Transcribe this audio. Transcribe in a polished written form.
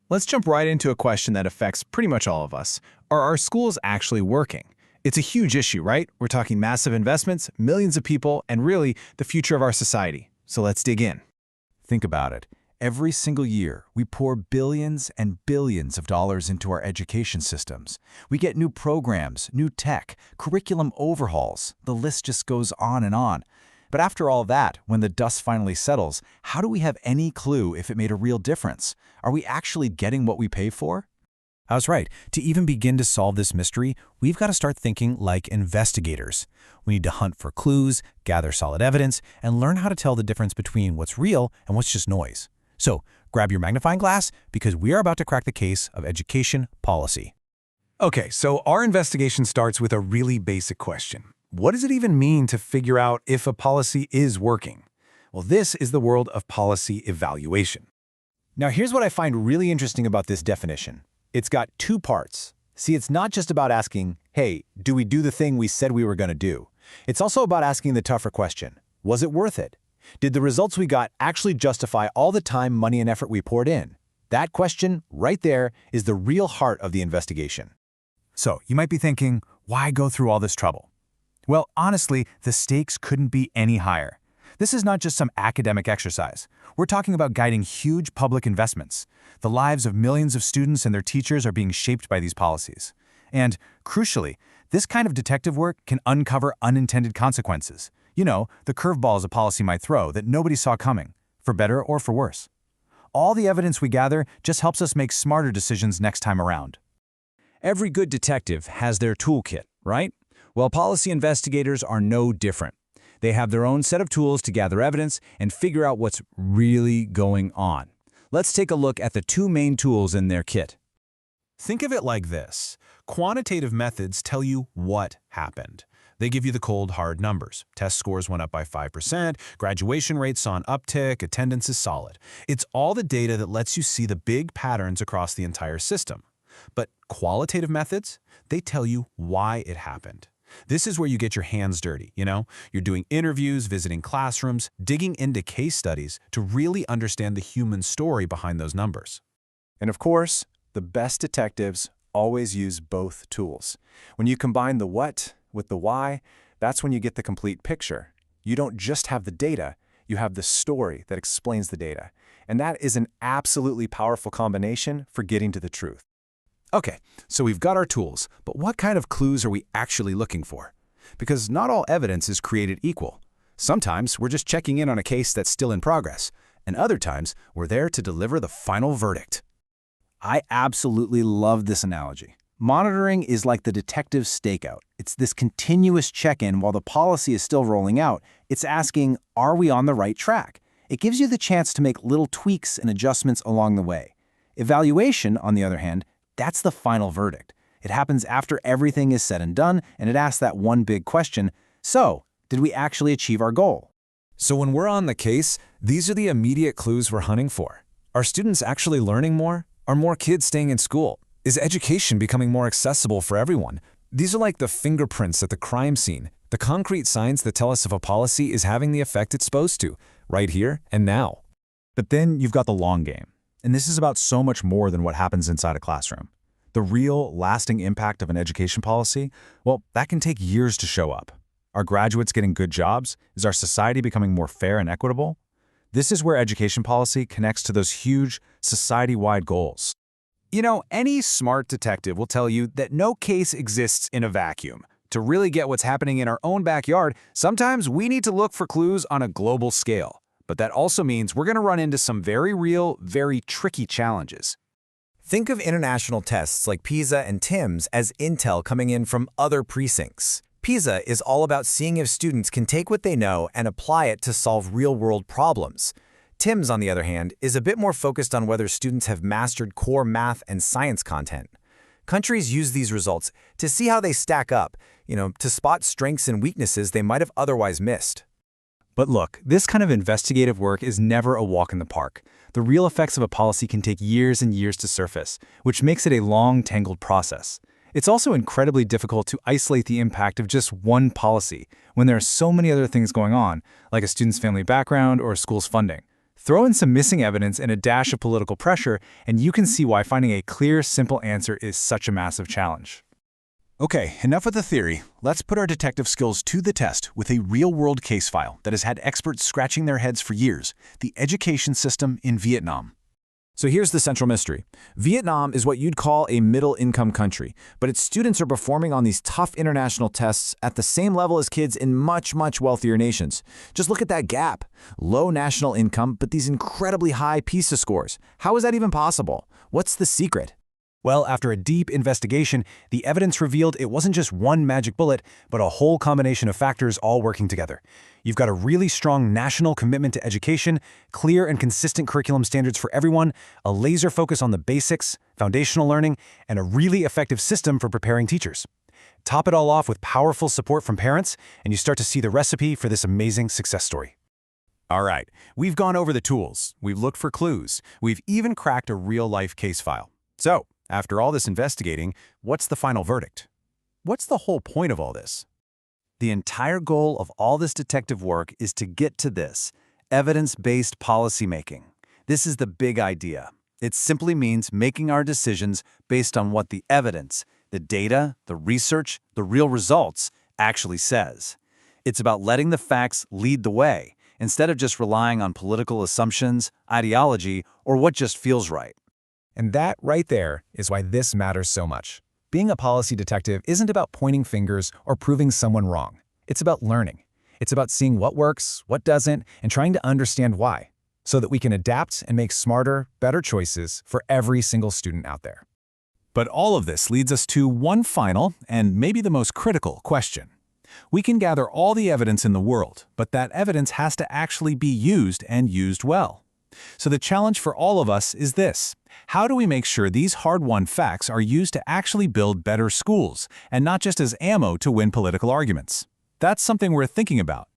Let's jump right into a question that affects pretty much all of us. Are our schools actually working? It's a huge issue, right? We're talking massive investments, millions of people, and really the future of our society. So let's dig in. Think about it. Every single year, we pour billions and billions of dollars into our education systems. We get new programs, new tech, curriculum overhauls. The list just goes on and on. But after all that, when the dust finally settles, how do we have any clue if it made a real difference? Are we actually getting what we pay for? I was right. To even begin to solve this mystery, we've got to start thinking like investigators. We need to hunt for clues, gather solid evidence, and learn how to tell the difference between what's real and what's just noise. So, grab your magnifying glass because we are about to crack the case of education policy. Okay, so our investigation starts with a really basic question. What does it even mean to figure out if a policy is working? Well, this is the world of policy evaluation. Now, here's what I find really interesting about this definition. It's got two parts. See, it's not just about asking, hey, do we do the thing we said we were going to do? It's also about asking the tougher question, was it worth it? Did the results we got actually justify all the time, money, and effort we poured in? That question, right there, is the real heart of the investigation. So, you might be thinking, why go through all this trouble? Well, honestly, the stakes couldn't be any higher. This is not just some academic exercise. We're talking about guiding huge public investments. The lives of millions of students and their teachers are being shaped by these policies. And, crucially, this kind of detective work can uncover unintended consequences. You know, the curveballs a policy might throw that nobody saw coming, for better or for worse. All the evidence we gather just helps us make smarter decisions next time around. Every good detective has their toolkit, right? Well, policy investigators are no different. They have their own set of tools to gather evidence and figure out what's really going on. Let's take a look at the two main tools in their kit. Think of it like this. Quantitative methods tell you what happened. They give you the cold, hard numbers. Test scores went up by 5%, graduation rates saw an uptick, attendance is solid. It's all the data that lets you see the big patterns across the entire system. But qualitative methods, they tell you why it happened. This is where you get your hands dirty, you know? You're doing interviews, visiting classrooms, digging into case studies to really understand the human story behind those numbers. And of course, the best detectives always use both tools. When you combine the what with the why, that's when you get the complete picture. You don't just have the data, you have the story that explains the data. And that is an absolutely powerful combination for getting to the truth. Okay, so we've got our tools, but what kind of clues are we actually looking for? Because not all evidence is created equal. Sometimes we're just checking in on a case that's still in progress, and other times we're there to deliver the final verdict. I absolutely love this analogy. Monitoring is like the detective's stakeout. It's this continuous check-in while the policy is still rolling out. It's asking, are we on the right track? It gives you the chance to make little tweaks and adjustments along the way. Evaluation, on the other hand, that's the final verdict. It happens after everything is said and done, and it asks that one big question, so, did we actually achieve our goal? So when we're on the case, these are the immediate clues we're hunting for. Are students actually learning more? Are more kids staying in school? Is education becoming more accessible for everyone? These are like the fingerprints at the crime scene, the concrete signs that tell us if a policy is having the effect it's supposed to, right here and now. But then you've got the long game. And this is about so much more than what happens inside a classroom. The real, lasting impact of an education policy, well, that can take years to show up. Are graduates getting good jobs? Is our society becoming more fair and equitable? This is where education policy connects to those huge, society-wide goals. You know, any smart detective will tell you that no case exists in a vacuum. To really get what's happening in our own backyard, sometimes we need to look for clues on a global scale. But that also means we're going to run into some very real, very tricky challenges. Think of international tests like PISA and TIMSS as intel coming in from other precincts. PISA is all about seeing if students can take what they know and apply it to solve real-world problems. TIMSS, on the other hand, is a bit more focused on whether students have mastered core math and science content. Countries use these results to see how they stack up, to spot strengths and weaknesses they might have otherwise missed. But look, this kind of investigative work is never a walk in the park. The real effects of a policy can take years and years to surface, which makes it a long, tangled process. It's also incredibly difficult to isolate the impact of just one policy when there are so many other things going on, like a student's family background or a school's funding. Throw in some missing evidence and a dash of political pressure, and you can see why finding a clear, simple answer is such a massive challenge. Okay, enough with the theory. Let's put our detective skills to the test with a real-world case file that has had experts scratching their heads for years: the education system in Vietnam. So here's the central mystery. Vietnam is what you'd call a middle-income country, but its students are performing on these tough international tests at the same level as kids in much, much wealthier nations. Just look at that gap. Low national income, but these incredibly high PISA scores. How is that even possible? What's the secret? Well, after a deep investigation, the evidence revealed it wasn't just one magic bullet, but a whole combination of factors all working together. You've got a really strong national commitment to education, clear and consistent curriculum standards for everyone, a laser focus on the basics, foundational learning, and a really effective system for preparing teachers. Top it all off with powerful support from parents, and you start to see the recipe for this amazing success story. All right, we've gone over the tools, we've looked for clues, we've even cracked a real-life case file. So, after all this investigating, what's the final verdict? What's the whole point of all this? The entire goal of all this detective work is to get to this: evidence-based policymaking. This is the big idea. It simply means making our decisions based on what the evidence, the data, the research, the real results actually says. It's about letting the facts lead the way, instead of just relying on political assumptions, ideology, or what just feels right. And that right there is why this matters so much. Being a policy detective isn't about pointing fingers or proving someone wrong. It's about learning. It's about seeing what works, what doesn't, and trying to understand why, so that we can adapt and make smarter, better choices for every single student out there. But all of this leads us to one final, and maybe the most critical, question. We can gather all the evidence in the world, but that evidence has to actually be used and used well. So the challenge for all of us is this: how do we make sure these hard-won facts are used to actually build better schools, and not just as ammo to win political arguments? That's something we're thinking about.